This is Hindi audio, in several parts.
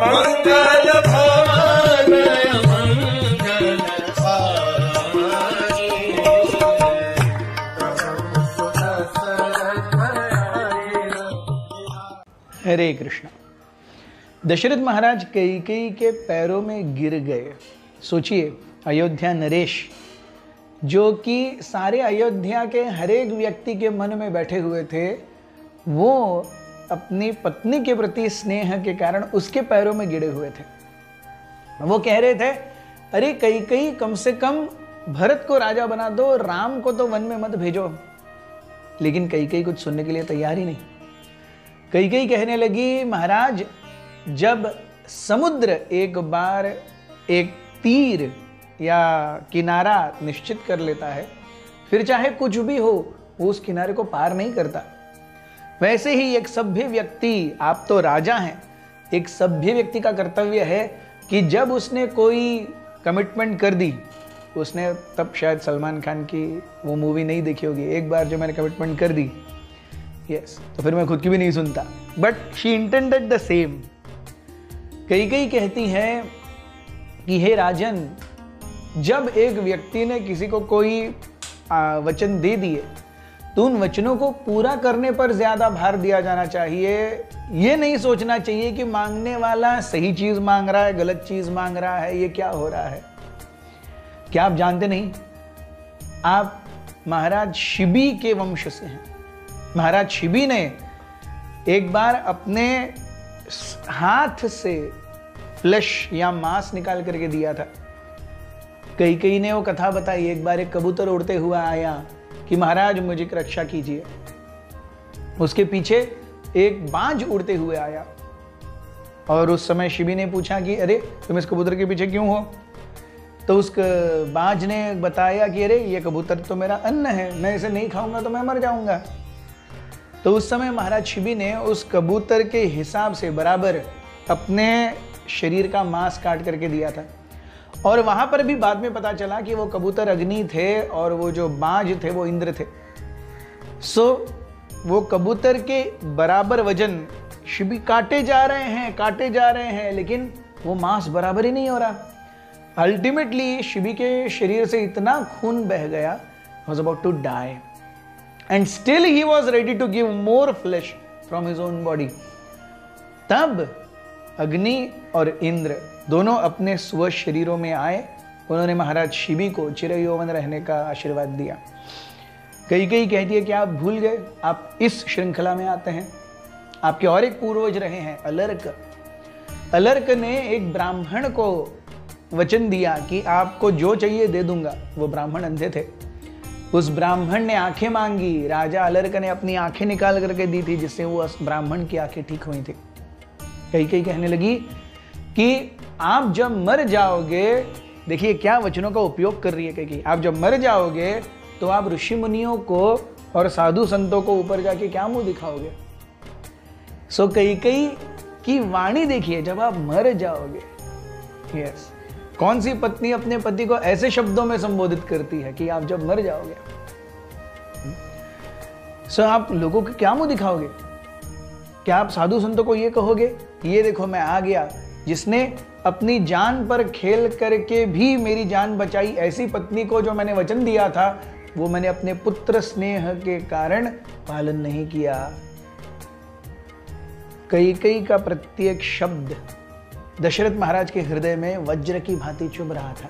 मंगल भवन मंगल हरे कृष्ण। दशरथ महाराज कैकेयी के पैरों में गिर गए। सोचिए, अयोध्या नरेश जो कि सारे अयोध्या के हर एक व्यक्ति के मन में बैठे हुए थे, वो अपनी पत्नी के प्रति स्नेह के कारण उसके पैरों में गिरे हुए थे। वो कह रहे थे, अरे कैकेयी, कम से कम भरत को राजा बना दो, राम को तो वन में मत भेजो। लेकिन कैकेयी कुछ सुनने के लिए तैयार ही नहीं। कैकेयी कहने लगी, महाराज, जब समुद्र एक बार एक तीर या किनारा निश्चित कर लेता है, फिर चाहे कुछ भी हो, वो उस किनारे को पार नहीं करता। वैसे ही एक सभ्य व्यक्ति, आप तो राजा हैं, एक सभ्य व्यक्ति का कर्तव्य है कि जब उसने कोई कमिटमेंट कर दी, उसने तब शायद सलमान खान की वो मूवी नहीं देखी होगी, एक बार जो मैंने कमिटमेंट कर दी, यस, तो फिर मैं खुद की भी नहीं सुनता, but she intended the same. Kaikeyi कहती है कि हे राजन, जब एक व्यक्ति ने किसी को कोई वचन दे दिए, तो उन वचनों को पूरा करने पर ज्यादा भार दिया जाना चाहिए। ये नहीं सोचना चाहिए कि मांगने वाला सही चीज मांग रहा है, गलत चीज मांग रहा है, ये क्या हो रहा है। क्या आप जानते नहीं, आप महाराज शिबी के वंश से हैं। महाराज शिबी ने एक बार अपने हाथ से फ्लैश या मांस निकाल करके दिया था। कैकेयी ने वो कथा बताई। एक बार एक कबूतर उड़ते हुआ आया कि महाराज मुझे रक्षा कीजिए। उसके पीछे एक बाज उड़ते हुए आया और उस समय शिबी ने पूछा कि अरे तुम इस कबूतर के पीछे क्यों हो। तो उस बाज ने बताया कि अरे ये कबूतर तो मेरा अन्न है, मैं इसे नहीं खाऊंगा तो मैं मर जाऊंगा। तो उस समय महाराज शिबी ने उस कबूतर के हिसाब से बराबर अपने शरीर का मांस काट करके दिया था। और वहां पर भी बाद में पता चला कि वो कबूतर अग्नि थे और वो जो बाज थे वो इंद्र थे। सो वो कबूतर के बराबर वजन शिबी काटे जा रहे हैं, लेकिन वो मांस बराबर ही नहीं हो रहा। अल्टीमेटली शिबी के शरीर से इतना खून बह गया, was about to die, and still he was ready to give more flesh from his own body. तब अग्नि और इंद्र दोनों अपने स्व शरीरों में आए। उन्होंने महाराज शिबी को चिरयौवन रहने का आशीर्वाद दिया। कैकेयी कहती है कि आप भूल गए, आप इस श्रृंखला में आते हैं। आपके और एक पूर्वज रहे हैं अलर्क। अलर्क ने एक ब्राह्मण को वचन दिया कि आपको जो चाहिए दे दूंगा। वो ब्राह्मण अंधे थे। उस ब्राह्मण ने आंखें मांगी, राजा अलर्क ने अपनी आंखें निकाल करके दी थी, जिससे वो उस ब्राह्मण की आंखें ठीक हुई थी। कैकेयी कहने लगी कि आप जब मर जाओगे, देखिए क्या वचनों का उपयोग कर रही है कैकेयी, आप जब मर जाओगे तो आप ऋषि मुनियों को और साधु संतों को ऊपर जाके क्या मुंह दिखाओगे। सो कैकेयी की वाणी देखिए, जब आप मर जाओगे। यस, कौन सी पत्नी अपने पति को ऐसे शब्दों में संबोधित करती है कि आप जब मर जाओगे। सो आप लोगों को क्या मुंह दिखाओगे। क्या आप साधु संतों को ये कहोगे, ये देखो मैं आ गया, जिसने अपनी जान पर खेल करके भी मेरी जान बचाई। ऐसी पत्नी को जो मैंने वचन दिया था, वो मैंने अपने पुत्र स्नेह के कारण पालन नहीं किया। कैकेयी का प्रत्येक शब्द दशरथ महाराज के हृदय में वज्र की भांति चुभ रहा था।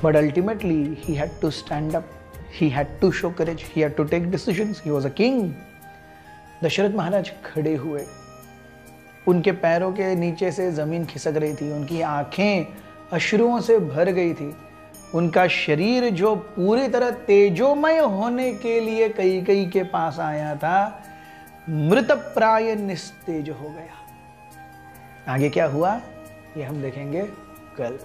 But ultimately he had to stand up, he had to show courage, he had to take decisions, he was a king. Dasharath Maharaj खड़े हुए, उनके पैरों के नीचे से जमीन खिसक रही थी, उनकी आंखें अश्रुओं से भर गई थी। उनका शरीर जो पूरी तरह तेजोमय होने के लिए कैकेयी के पास आया था, मृतप्राय निस्तेज हो गया। आगे क्या हुआ ये हम देखेंगे कल।